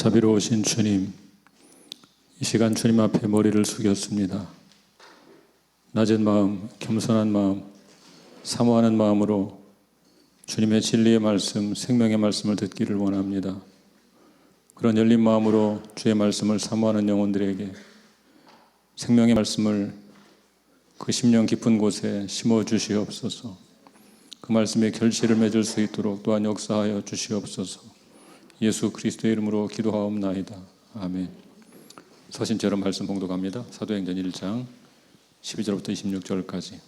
자비로우신 주님, 이 시간 주님 앞에 머리를 숙였습니다. 낮은 마음, 겸손한 마음, 사모하는 마음으로 주님의 진리의 말씀, 생명의 말씀을 듣기를 원합니다. 그런 열린 마음으로 주의 말씀을 사모하는 영혼들에게 생명의 말씀을 그 심령 깊은 곳에 심어주시옵소서. 그 말씀에 결실을 맺을 수 있도록 또한 역사하여 주시옵소서. 예수 그리스도의 이름으로 기도하옵나이다. 아멘. 서신처럼 말씀 봉독합니다. 사도행전 1장 12절부터 26절까지.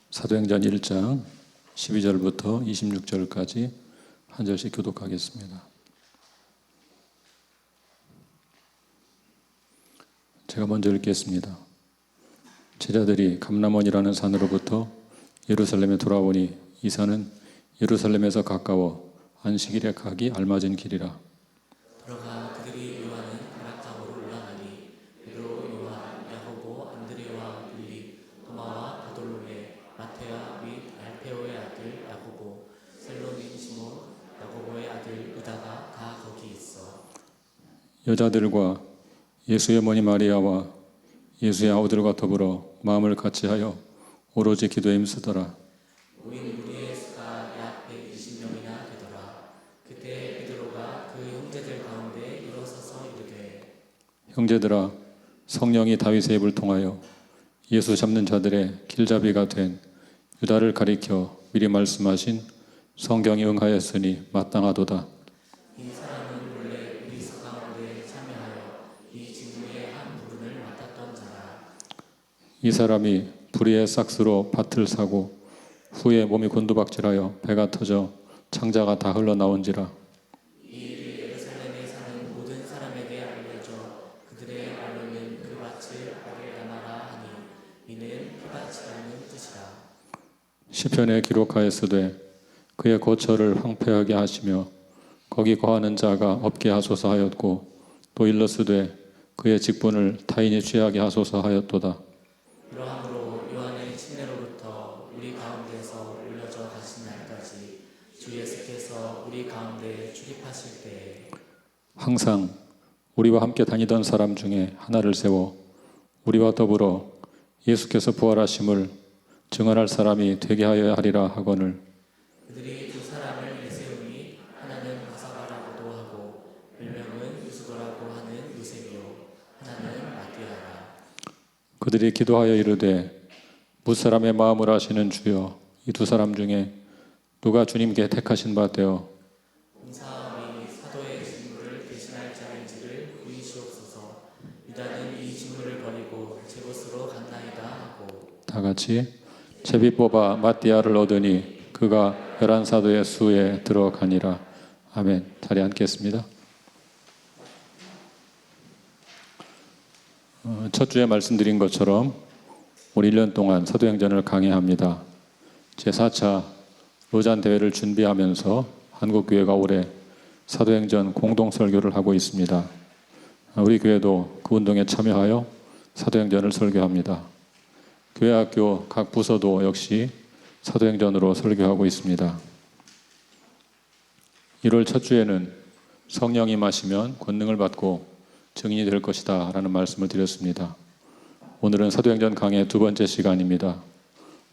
사도행전 1장 12절부터 26절까지 한 절씩 교독하겠습니다. 제가 먼저 읽겠습니다. 제자들이 감람원이라는 산으로부터 예루살렘에 돌아오니 이 산은 예루살렘에서 가까워 안식일에 가기 알맞은 길이라. 들어가 그들이 요한은 가락강으로 올라가니 베드로, 요한, 야고보, 안드레와 빌립, 도마와 바돌로메, 마테아 및 알페오의 아들 야고보, 셀로민 시몬, 야고보의 아들 유다가 다 거기 있어. 여자들과 예수의 어머니 마리아와 예수의 아우들과 더불어 마음을 같이하여 오로지 기도에 힘쓰더라. 모인 무리의 수가 약 120명이나 되더라. 그때 베드로가 그 형제들 가운데 일어서서 이르되, 형제들아, 성령이 다윗의 입을 통하여 예수 잡는 자들의 길잡이가 된 유다를 가리켜 미리 말씀하신 성경이 응하였으니 마땅하도다. 이 사람은 원래 우리 수 가운데 참여하여 이 직무의 한 부분을 맡았던 자라. 이 사람이 불의의 싹스로 밭을 사고 후에 몸이 곤두박질하여 배가 터져 창자가 다 흘러나온지라. 이 일이 예루살렘에 사는 모든 사람에게 알려져 그들의 말로는 그 밭을 아게라나라 하니 이는 피밭이라는 뜻이라. 시편에 기록하였으되 그의 고처를 황폐하게 하시며 거기 거하는 자가 없게 하소서 하였고 또 일렀으되 그의 직분을 타인이 취하게 하소서 하였도다. 그러함으로 요한의 침례로부터 우리 가운데서 올려져 가신 날까지 주 예수께서 우리 가운데 출입하실 때에 항상 우리와 함께 다니던 사람 중에 하나를 세워 우리와 더불어 예수께서 부활하심을 증언할 사람이 되게 하여야 하리라 하거늘. 그들이 두 사람을 내세우니 하나는 바사바라고도 하고 별명은 유수도라고 하는 요셉이요 하나는 마띠아라. 그들이 기도하여 이르되 무사람의 마음을 아시는 주여, 이 두 사람 중에 누가 주님께 택하신 바 되어 공사함이 사도의 직무를 대신할 자인지를 보이시옵소서. 유다는 이 직무를 버리고 제 곳으로 갔나이다 하고 다 같이 제비 뽑아 마띠아를 얻으니 그가 11사도의 수에 들어가니라. 아멘. 자리에 앉겠습니다. 첫 주에 말씀드린 것처럼 올 1년 동안 사도행전을 강해합니다. 제4차 로잔 대회를 준비하면서 한국교회가 올해 사도행전 공동설교를 하고 있습니다. 우리 교회도 그 운동에 참여하여 사도행전을 설교합니다. 교회학교 각 부서도 역시 사도행전으로 설교하고 있습니다. 1월 첫 주에는 성령이 임하시면 권능을 받고 증인이 될 것이다 라는 말씀을 드렸습니다. 오늘은 사도행전 강의 두 번째 시간입니다.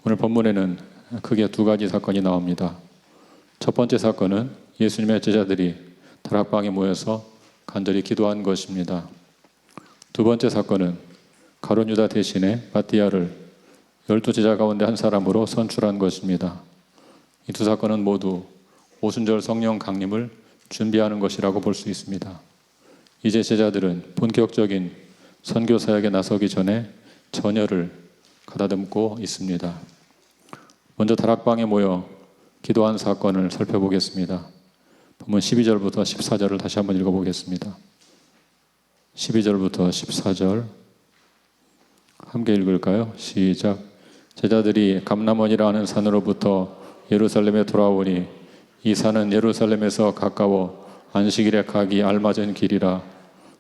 오늘 본문에는 크게 두 가지 사건이 나옵니다. 첫 번째 사건은 예수님의 제자들이 다락방에 모여서 간절히 기도한 것입니다. 두 번째 사건은 가룟 유다 대신에 마띠아를 12제자 가운데 한 사람으로 선출한 것입니다. 이 두 사건은 모두 오순절 성령 강림을 준비하는 것이라고 볼 수 있습니다. 이제 제자들은 본격적인 선교 사역에 나서기 전에 전열을 가다듬고 있습니다. 먼저 다락방에 모여 기도한 사건을 살펴보겠습니다. 본문 12절부터 14절을 다시 한번 읽어보겠습니다. 12절부터 14절 함께 읽을까요? 시작. 제자들이 감람원이라 하는 산으로부터 예루살렘에 돌아오니 이 산은 예루살렘에서 가까워 안식일에 가기 알맞은 길이라.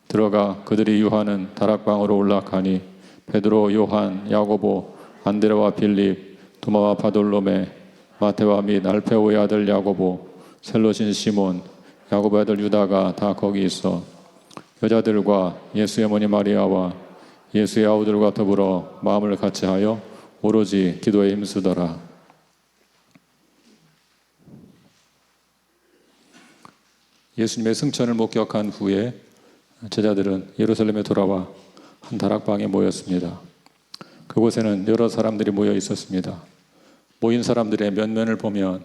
들어가 그들이 유하는 다락방으로 올라가니 베드로, 요한, 야고보, 안드레와 빌립, 도마와 바돌로메, 마테와 및 알페오의 아들 야고보, 셀롯인 시몬, 야고보의 아들 유다가 다 거기 있어 여자들과 예수의 어머니 마리아와 예수의 아우들과 더불어 마음을 같이하여 오로지 기도에 힘쓰더라. 예수님의 승천을 목격한 후에 제자들은 예루살렘에 돌아와 한 다락방에 모였습니다. 그곳에는 여러 사람들이 모여 있었습니다. 모인 사람들의 면면을 보면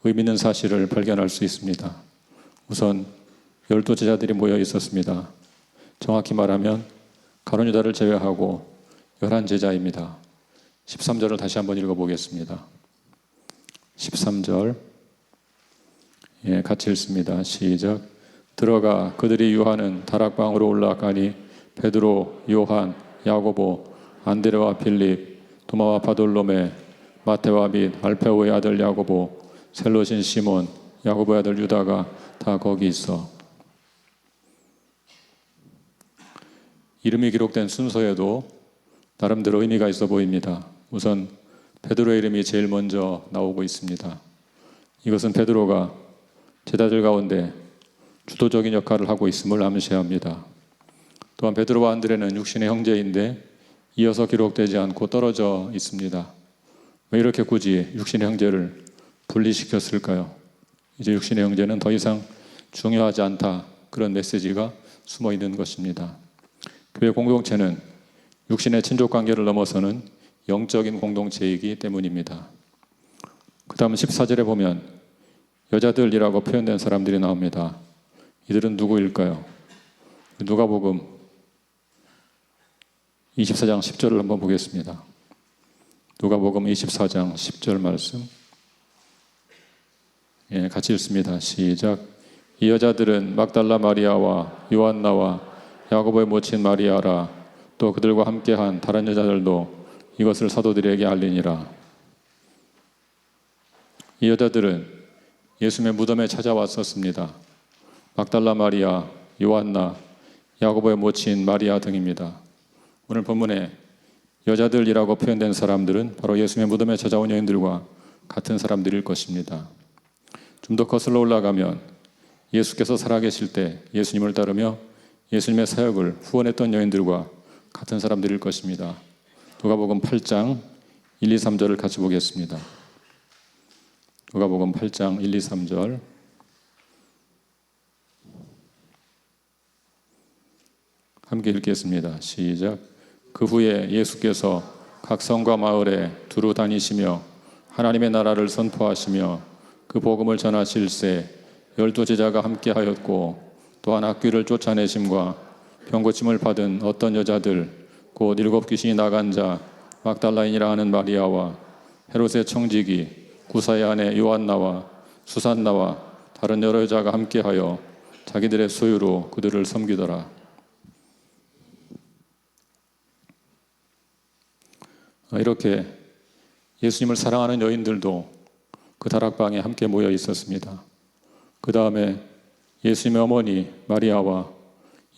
의미 있는 사실을 발견할 수 있습니다. 우선 12제자들이 모여 있었습니다. 정확히 말하면 가룟 유다를 제외하고 11제자입니다. 13절을 다시 한번 읽어보겠습니다. 13절 같이 읽습니다. 시작. 들어가 그들이 유하는 다락방으로 올라가니 베드로, 요한, 야고보, 안드레와 빌립, 도마와 바돌로메, 마테와 및 알페오의 아들 야고보, 셀롯인 시몬, 야고보의 아들 유다가 다 거기 있어. 이름이 기록된 순서에도 나름대로 의미가 있어 보입니다. 우선 베드로의 이름이 제일 먼저 나오고 있습니다. 이것은 베드로가 제자들 가운데 주도적인 역할을 하고 있음을 암시합니다. 또한 베드로와 안드레는 육신의 형제인데 이어서 기록되지 않고 떨어져 있습니다. 왜 이렇게 굳이 육신의 형제를 분리시켰을까요? 이제 육신의 형제는 더 이상 중요하지 않다. 그런 메시지가 숨어 있는 것입니다. 교회 공동체는 육신의 친족 관계를 넘어서는 영적인 공동체이기 때문입니다. 그 다음 14절에 보면 여자들이라고 표현된 사람들이 나옵니다. 이들은 누구일까요? 누가복음 24장 10절을 한번 보겠습니다. 누가복음 24장 10절 말씀 같이 읽습니다. 시작. 이 여자들은 막달라 마리아와 요한나와 야고보의 모친 마리아라 또 그들과 함께한 다른 여자들도 이것을 사도들에게 알리니라. 이 여자들은 예수님의 무덤에 찾아왔었습니다. 막달라 마리아, 요한나, 야고보의 모친 마리아 등입니다. 오늘 본문에 여자들이라고 표현된 사람들은 바로 예수님의 무덤에 찾아온 여인들과 같은 사람들일 것입니다. 좀 더 거슬러 올라가면 예수께서 살아계실 때 예수님을 따르며 예수님의 사역을 후원했던 여인들과 같은 사람들일 것입니다. 누가복음 8장 1, 2, 3절을 같이 보겠습니다. 누가복음 8장 1, 2, 3절 함께 읽겠습니다. 시작. 그 후에 예수께서 각 성과 마을에 두루 다니시며 하나님의 나라를 선포하시며 그 복음을 전하실새 12제자가 함께하였고 또한 악귀를 쫓아내심과 병고침을 받은 어떤 여자들 곧 7 귀신이 나간 자 막달라인이라 하는 마리아와 헤롯의 청지기 구사의 아내 요한나와 수산나와 다른 여러 여자가 함께하여 자기들의 소유로 그들을 섬기더라. 이렇게 예수님을 사랑하는 여인들도 그 다락방에 함께 모여 있었습니다. 그 다음에 예수님의 어머니 마리아와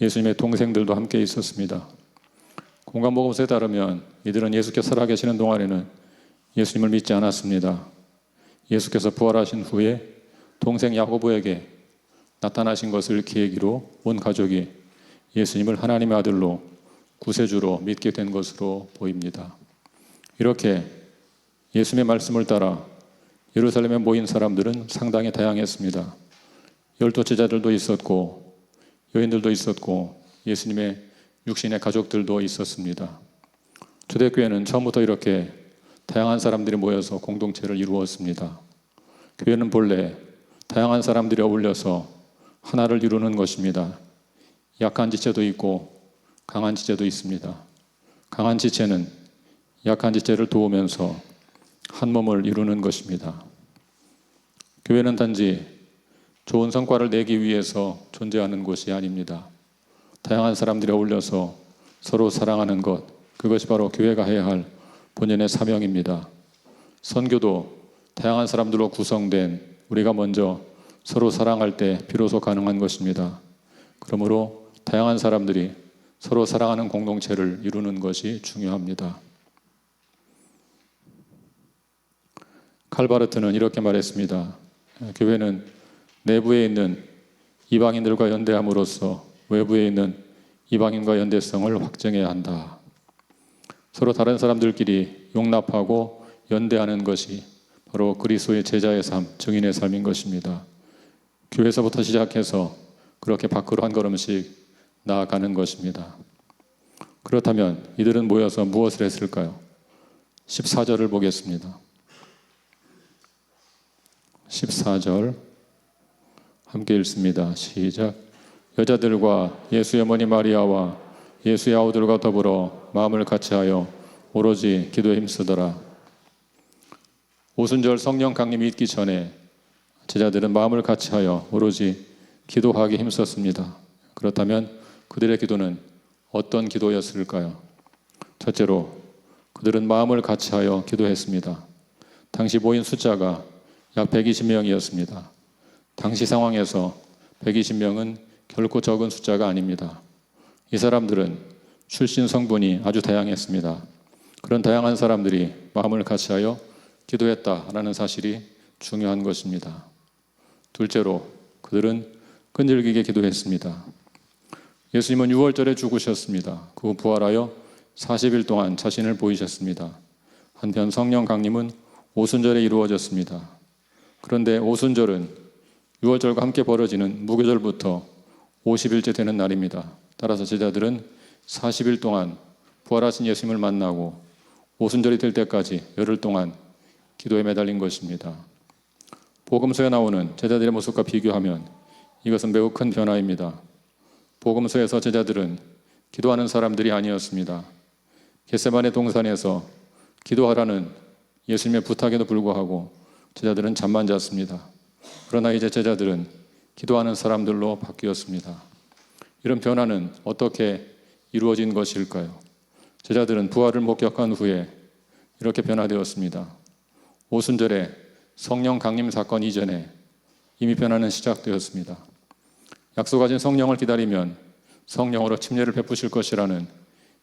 예수님의 동생들도 함께 있었습니다. 공관복음서에 따르면 이들은 예수께서 살아계시는 동안에는 예수님을 믿지 않았습니다. 예수께서 부활하신 후에 동생 야고보에게 나타나신 것을 계기로 온 가족이 예수님을 하나님의 아들로 구세주로 믿게 된 것으로 보입니다. 이렇게 예수님의 말씀을 따라 예루살렘에 모인 사람들은 상당히 다양했습니다. 12제자들도 있었고 여인들도 있었고 예수님의 육신의 가족들도 있었습니다. 초대교회는 처음부터 이렇게 다양한 사람들이 모여서 공동체를 이루었습니다. 교회는 본래 다양한 사람들이 어울려서 하나를 이루는 것입니다. 약한 지체도 있고 강한 지체도 있습니다. 강한 지체는 약한 지체를 도우면서 한 몸을 이루는 것입니다. 교회는 단지 좋은 성과를 내기 위해서 존재하는 곳이 아닙니다. 다양한 사람들이 어울려서 서로 사랑하는 것, 그것이 바로 교회가 해야 할 본연의 사명입니다. 선교도 다양한 사람들로 구성된 우리가 먼저 서로 사랑할 때 비로소 가능한 것입니다. 그러므로 다양한 사람들이 서로 사랑하는 공동체를 이루는 것이 중요합니다. 칼바르트는 이렇게 말했습니다. 교회는 내부에 있는 이방인들과 연대함으로써 외부에 있는 이방인과 연대성을 확정해야 한다. 서로 다른 사람들끼리 용납하고 연대하는 것이 바로 그리스도의 제자의 삶, 증인의 삶인 것입니다. 교회에서부터 시작해서 그렇게 밖으로 한 걸음씩 나아가는 것입니다. 그렇다면 이들은 모여서 무엇을 했을까요? 14절을 보겠습니다. 14절 함께 읽습니다. 시작. 여자들과 예수의 어머니 마리아와 예수의 아우들과 더불어 마음을 같이하여 오로지 기도에 힘쓰더라. 오순절 성령 강림이 있기 전에 제자들은 마음을 같이하여 오로지 기도하기 힘썼습니다. 그렇다면 그들의 기도는 어떤 기도였을까요? 첫째로 그들은 마음을 같이하여 기도했습니다. 당시 모인 숫자가 약 120명이었습니다. 당시 상황에서 120명은 결코 적은 숫자가 아닙니다. 이 사람들은 출신 성분이 아주 다양했습니다. 그런 다양한 사람들이 마음을 같이하여 기도했다라는 사실이 중요한 것입니다. 둘째로 그들은 끈질기게 기도했습니다. 예수님은 6월절에 죽으셨습니다. 그 후 부활하여 40일 동안 자신을 보이셨습니다. 한편 성령 강림은 오순절에 이루어졌습니다. 그런데 오순절은 6월절과 함께 벌어지는 무교절부터 50일째 되는 날입니다. 따라서 제자들은 40일 동안 부활하신 예수님을 만나고 오순절이 될 때까지 열흘 동안 기도에 매달린 것입니다. 복음서에 나오는 제자들의 모습과 비교하면 이것은 매우 큰 변화입니다. 복음서에서 제자들은 기도하는 사람들이 아니었습니다. 겟세마네 동산에서 기도하라는 예수님의 부탁에도 불구하고 제자들은 잠만 잤습니다. 그러나 이제 제자들은 기도하는 사람들로 바뀌었습니다. 이런 변화는 어떻게 이루어진 것일까요? 제자들은 부활을 목격한 후에 이렇게 변화되었습니다. 오순절에 성령 강림 사건 이전에 이미 변화는 시작되었습니다. 약속하신 성령을 기다리면 성령으로 침례를 베푸실 것이라는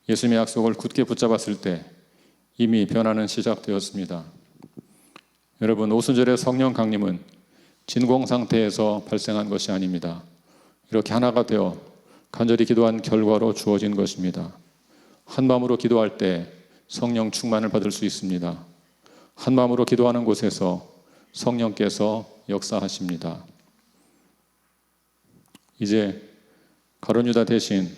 예수님의 약속을 굳게 붙잡았을 때 이미 변화는 시작되었습니다. 여러분, 오순절의 성령 강림은 진공 상태에서 발생한 것이 아닙니다. 이렇게 하나가 되어 간절히 기도한 결과로 주어진 것입니다. 한 마음으로 기도할 때 성령 충만을 받을 수 있습니다. 한 마음으로 기도하는 곳에서 성령께서 역사하십니다. 이제 가룟 유다 대신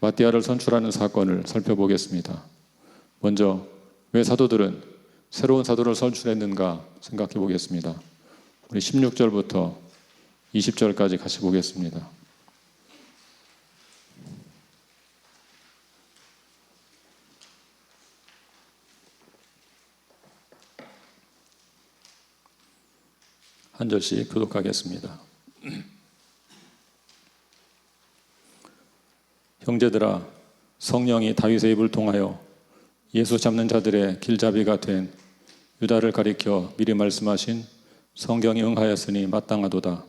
마띠아를 선출하는 사건을 살펴보겠습니다. 먼저 왜 사도들은 새로운 사도를 선출했는가 생각해 보겠습니다. 우리 16절부터 20절까지 같이 보겠습니다. 한 절씩 교독하겠습니다. 형제들아, 성령이 다윗의 입을 통하여 예수 잡는 자들의 길잡이가 된 유다를 가리켜 미리 말씀하신 성경이 응하였으니 마땅하도다.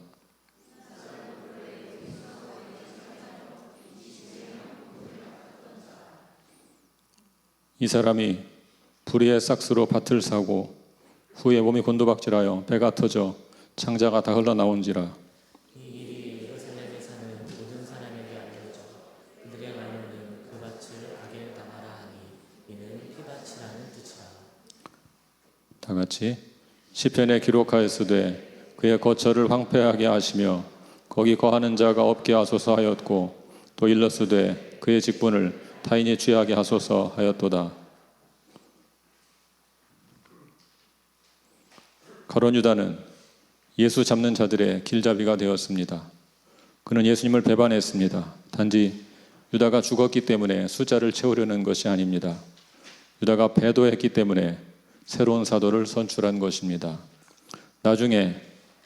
이 사람이 불의의 싹스로 밭을 사고 후에 몸이 곤두박질하여 배가 터져 창자가 다 흘러나온지라. 이 일이 예루살렘에 사는 모든 사람에게 알려져 그들의 말로는 그 밭을 악에 당하라 하니 이는 피밭이라는 뜻이라. 다 같이 시편에 기록하였으되 그의 거처를 황폐하게 하시며 거기 거하는 자가 없게 하소서 하였고 또 일렀으되 그의 직분을 타인이 취하게 하소서 하였도다. 가룟 유다는 예수 잡는 자들의 길잡이가 되었습니다. 그는 예수님을 배반했습니다. 단지 유다가 죽었기 때문에 숫자를 채우려는 것이 아닙니다. 유다가 배도했기 때문에 새로운 사도를 선출한 것입니다. 나중에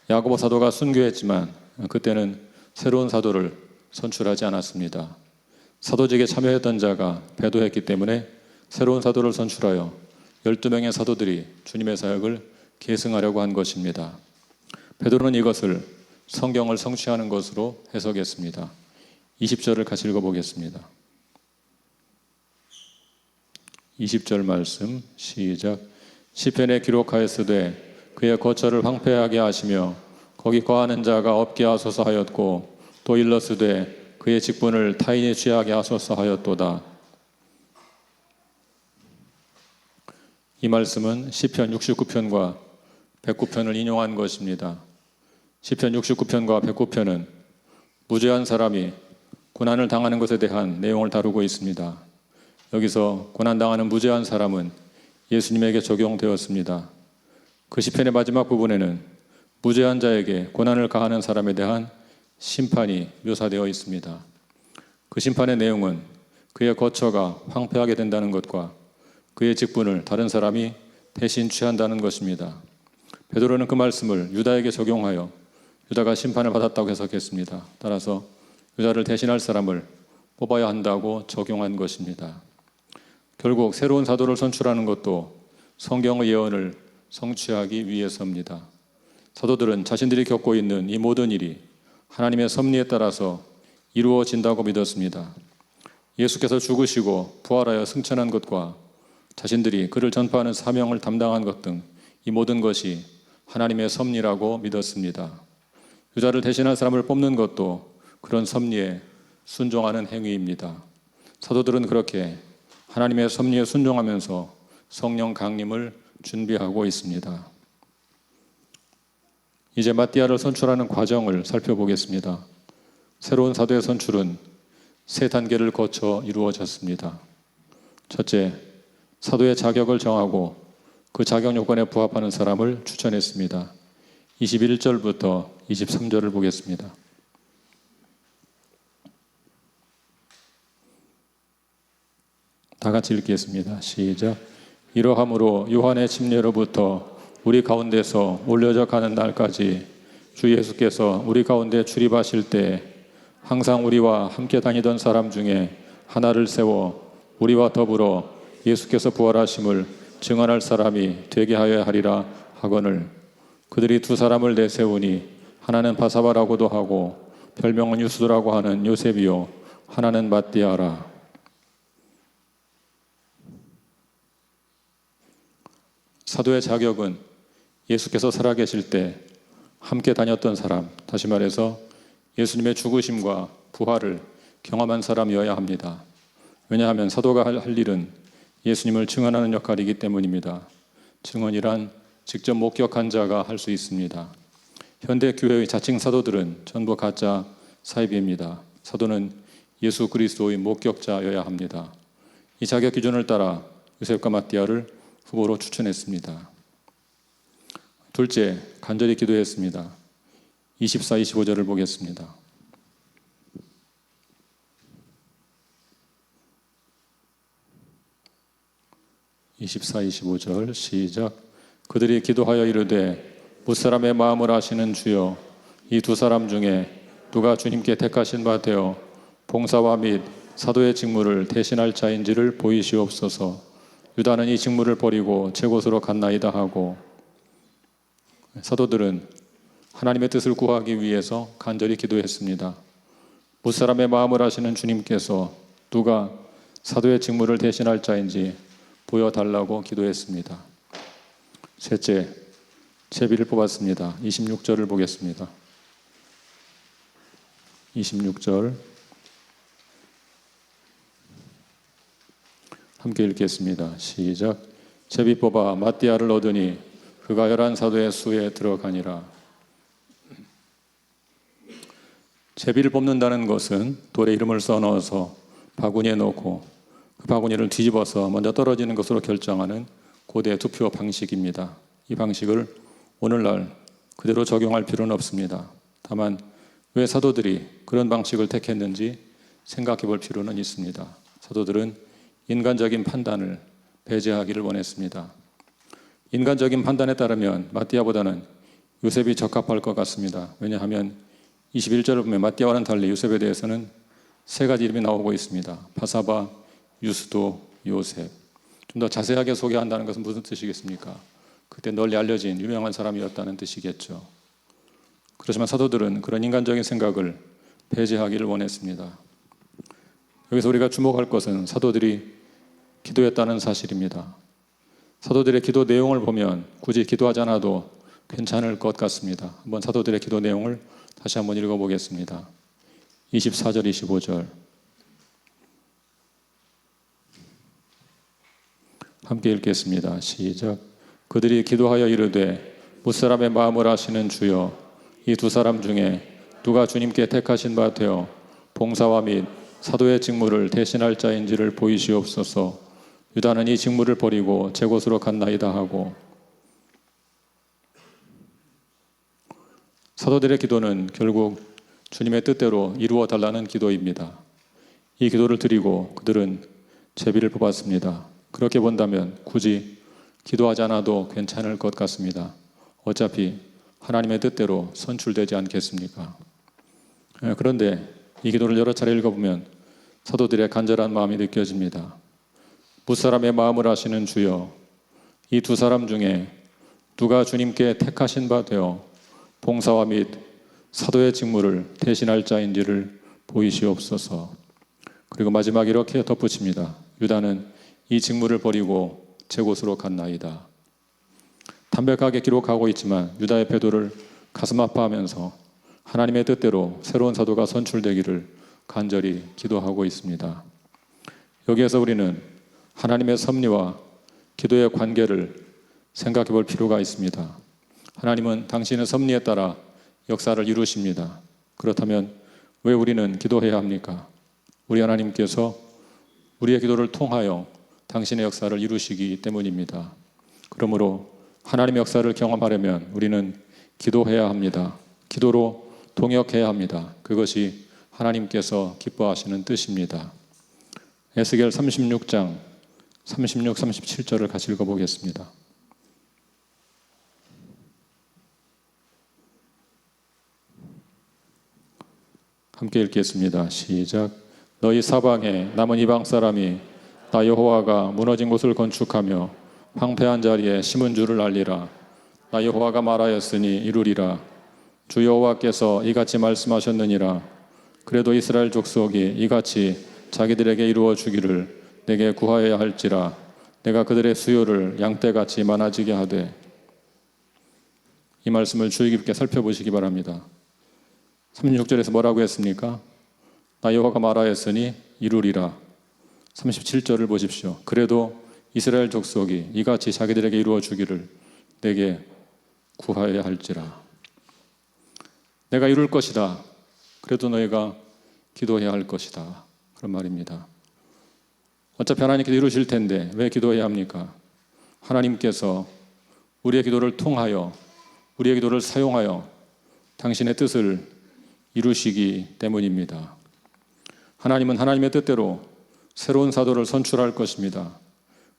야고보 사도가 순교했지만 그때는 새로운 사도를 선출하지 않았습니다. 사도직에 참여했던 자가 배도했기 때문에 새로운 사도를 선출하여 12명의 사도들이 주님의 사역을 계승하려고 한 것입니다. 베드로는 이것을 성경을 성취하는 것으로 해석했습니다. 20절을 같이 읽어보겠습니다. 20절 말씀 시작. 시편에 기록하였으되 그의 거처를 황폐하게 하시며 거기 거하는 자가 없게 하소서 하였고 또 일러스되 그의 직분을 타인이 취하게 하소서 하였도다. 이 말씀은 시편 69편과 109편을 인용한 것입니다. 시편 69편과 109편은 무죄한 사람이 고난을 당하는 것에 대한 내용을 다루고 있습니다. 여기서 고난당하는 무죄한 사람은 예수님에게 적용되었습니다. 그 시편의 마지막 부분에는 무죄한 자에게 고난을 가하는 사람에 대한 심판이 묘사되어 있습니다. 그 심판의 내용은 그의 거처가 황폐하게 된다는 것과 그의 직분을 다른 사람이 대신 취한다는 것입니다. 베드로는 그 말씀을 유다에게 적용하여 유다가 심판을 받았다고 해석했습니다. 따라서 유다를 대신할 사람을 뽑아야 한다고 적용한 것입니다. 결국 새로운 사도를 선출하는 것도 성경의 예언을 성취하기 위해서입니다. 사도들은 자신들이 겪고 있는 이 모든 일이 하나님의 섭리에 따라서 이루어진다고 믿었습니다. 예수께서 죽으시고 부활하여 승천한 것과 자신들이 그를 전파하는 사명을 담당한 것 등 이 모든 것이 하나님의 섭리라고 믿었습니다. 유다를 대신할 사람을 뽑는 것도 그런 섭리에 순종하는 행위입니다. 사도들은 그렇게 하나님의 섭리에 순종하면서 성령 강림을 준비하고 있습니다. 이제 마띠아를 선출하는 과정을 살펴보겠습니다. 새로운 사도의 선출은 세 단계를 거쳐 이루어졌습니다. 첫째, 사도의 자격을 정하고 그 자격 요건에 부합하는 사람을 추천했습니다. 21절부터 23절을 보겠습니다. 다 같이 읽겠습니다. 시작. 이러함으로 요한의 침례로부터 우리 가운데서 올려져 가는 날까지 주 예수께서 우리 가운데 출입하실 때 항상 우리와 함께 다니던 사람 중에 하나를 세워 우리와 더불어 예수께서 부활하심을 증언할 사람이 되게 하여야 하리라 하거늘 그들이 두 사람을 내세우니 하나는 바사바라고도 하고 별명은 유수도라고 하는 요셉이요 하나는 마띠아라. 사도의 자격은 예수께서 살아계실 때 함께 다녔던 사람, 다시 말해서 예수님의 죽으심과 부활을 경험한 사람이어야 합니다. 왜냐하면 사도가 할 일은 예수님을 증언하는 역할이기 때문입니다. 증언이란 직접 목격한 자가 할 수 있습니다. 현대 교회의 자칭 사도들은 전부 가짜 사입입니다. 사도는 예수 그리스도의 목격자여야 합니다. 이 자격 기준을 따라 요셉과 마띠아를 후보로 추천했습니다. 둘째, 간절히 기도했습니다. 24, 25절을 보겠습니다. 24, 25절 시작. 그들이 기도하여 이르되 무사람의 마음을 아시는 주여 이 두 사람 중에 누가 주님께 택하신 바 되어 봉사와 및 사도의 직무를 대신할 자인지를 보이시옵소서. 유다는 이 직무를 버리고 제 곳으로 갔나이다 하고 사도들은 하나님의 뜻을 구하기 위해서 간절히 기도했습니다. 무사람의 마음을 아시는 주님께서 누가 사도의 직무를 대신할 자인지 보여달라고 기도했습니다. 셋째, 제비를 뽑았습니다. 26절을 보겠습니다. 26절 함께 읽겠습니다. 시작. 제비 뽑아 마띠아를 얻으니 그가 11사도의 수에 들어가니라. 제비를 뽑는다는 것은 돌에 이름을 써넣어서 바구니에 넣고 그 바구니를 뒤집어서 먼저 떨어지는 것으로 결정하는 고대 투표 방식입니다. 이 방식을 오늘날 그대로 적용할 필요는 없습니다. 다만 왜 사도들이 그런 방식을 택했는지 생각해 볼 필요는 있습니다. 사도들은 인간적인 판단을 배제하기를 원했습니다. 인간적인 판단에 따르면 마띠아보다는 요셉이 적합할 것 같습니다. 왜냐하면 21절을 보면 마띠아와는 달리 요셉에 대해서는 세 가지 이름이 나오고 있습니다. 바사바, 유수도, 요셉. 좀 더 자세하게 소개한다는 것은 무슨 뜻이겠습니까? 그때 널리 알려진 유명한 사람이었다는 뜻이겠죠. 그렇지만 사도들은 그런 인간적인 생각을 배제하기를 원했습니다. 여기서 우리가 주목할 것은 사도들이 기도했다는 사실입니다. 사도들의 기도 내용을 보면 굳이 기도하지 않아도 괜찮을 것 같습니다. 한번 사도들의 기도 내용을 다시 한번 읽어보겠습니다. 24절, 25절 함께 읽겠습니다. 시작. 그들이 기도하여 이르되 무사람의 마음을 아시는 주여, 이 두 사람 중에 누가 주님께 택하신 바 되어 봉사와 및 사도의 직무를 대신할 자인지를 보이시옵소서. 유다는 이 직무를 버리고 제 곳으로 갔나이다 하고. 사도들의 기도는 결국 주님의 뜻대로 이루어 달라는 기도입니다. 이 기도를 드리고 그들은 제비를 뽑았습니다. 그렇게 본다면 굳이 기도하지 않아도 괜찮을 것 같습니다. 어차피 하나님의 뜻대로 선출되지 않겠습니까? 그런데 이 기도를 여러 차례 읽어보면 사도들의 간절한 마음이 느껴집니다. 무사람의 마음을 아시는 주여, 이 두 사람 중에 누가 주님께 택하신 바 되어 봉사와 및 사도의 직무를 대신할 자인지를 보이시옵소서. 그리고 마지막 이렇게 덧붙입니다. 유다는 이 직무를 버리고 제 곳으로 갔나이다. 담백하게 기록하고 있지만 유다의 패도를 가슴 아파하면서 하나님의 뜻대로 새로운 사도가 선출되기를 간절히 기도하고 있습니다. 여기에서 우리는 하나님의 섭리와 기도의 관계를 생각해 볼 필요가 있습니다. 하나님은 당신의 섭리에 따라 역사를 이루십니다. 그렇다면 왜 우리는 기도해야 합니까? 우리 하나님께서 우리의 기도를 통하여 당신의 역사를 이루시기 때문입니다. 그러므로 하나님의 역사를 경험하려면 우리는 기도해야 합니다. 기도로 동역해야 합니다. 그것이 하나님께서 기뻐하시는 뜻입니다. 에스겔 36장 36, 37절을 같이 읽어보겠습니다. 함께 읽겠습니다. 시작. 너희 사방에 남은 이방 사람이 나 여호와가 무너진 곳을 건축하며 황폐한 자리에 심은 줄을 알리라. 나 여호와가 말하였으니 이루리라. 주 여호와께서 이같이 말씀하셨느니라. 그래도 이스라엘 족속이 이같이 자기들에게 이루어 주기를 내게 구하여야 할지라. 내가 그들의 수요를 양떼같이 많아지게 하되. 이 말씀을 주의 깊게 살펴보시기 바랍니다. 36절에서 뭐라고 했습니까? 나 여호와가 말하였으니 이루리라. 37절을 보십시오. 그래도 이스라엘 족속이 이같이 자기들에게 이루어 주기를 내게 구하여야 할지라. 내가 이룰 것이다. 그래도 너희가 기도해야 할 것이다. 그런 말입니다. 어차피 하나님께서 이루실 텐데 왜 기도해야 합니까? 하나님께서 우리의 기도를 통하여, 우리의 기도를 사용하여 당신의 뜻을 이루시기 때문입니다. 하나님은 하나님의 뜻대로 새로운 사도를 선출할 것입니다.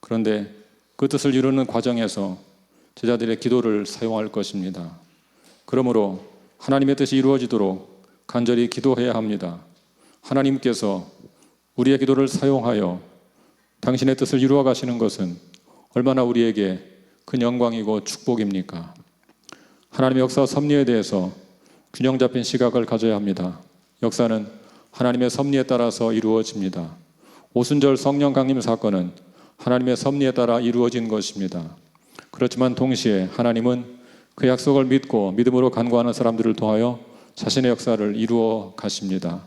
그런데 그 뜻을 이루는 과정에서 제자들의 기도를 사용할 것입니다. 그러므로 하나님의 뜻이 이루어지도록 간절히 기도해야 합니다. 하나님께서 우리의 기도를 사용하여 당신의 뜻을 이루어 가시는 것은 얼마나 우리에게 큰 영광이고 축복입니까? 하나님의 역사 섭리에 대해서 균형 잡힌 시각을 가져야 합니다. 역사는 하나님의 섭리에 따라서 이루어집니다. 오순절 성령 강림 사건은 하나님의 섭리에 따라 이루어진 것입니다. 그렇지만 동시에 하나님은 그 약속을 믿고 믿음으로 간구하는 사람들을 통하여 자신의 역사를 이루어 가십니다.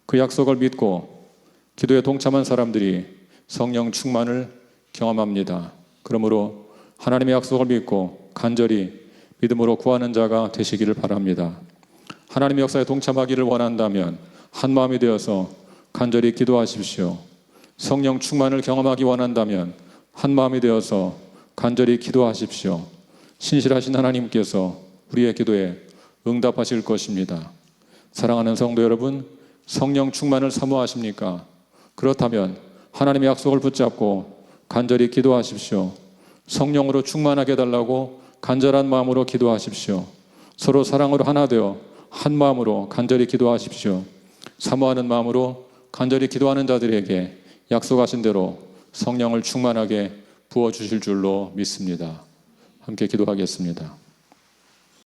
그 약속을 믿고 기도에 동참한 사람들이 성령 충만을 경험합니다. 그러므로 하나님의 약속을 믿고 간절히 믿음으로 구하는 자가 되시기를 바랍니다. 하나님의 역사에 동참하기를 원한다면 한 마음이 되어서 간절히 기도하십시오. 성령 충만을 경험하기 원한다면 한 마음이 되어서 간절히 기도하십시오. 신실하신 하나님께서 우리의 기도에 응답하실 것입니다. 사랑하는 성도 여러분, 성령 충만을 사모하십니까? 그렇다면 하나님의 약속을 붙잡고 간절히 기도하십시오. 성령으로 충만하게 해달라고 간절한 마음으로 기도하십시오. 서로 사랑으로 하나 되어 한 마음으로 간절히 기도하십시오. 사모하는 마음으로 간절히 기도하는 자들에게 약속하신 대로 성령을 충만하게 부어주실 줄로 믿습니다. 함께 기도하겠습니다.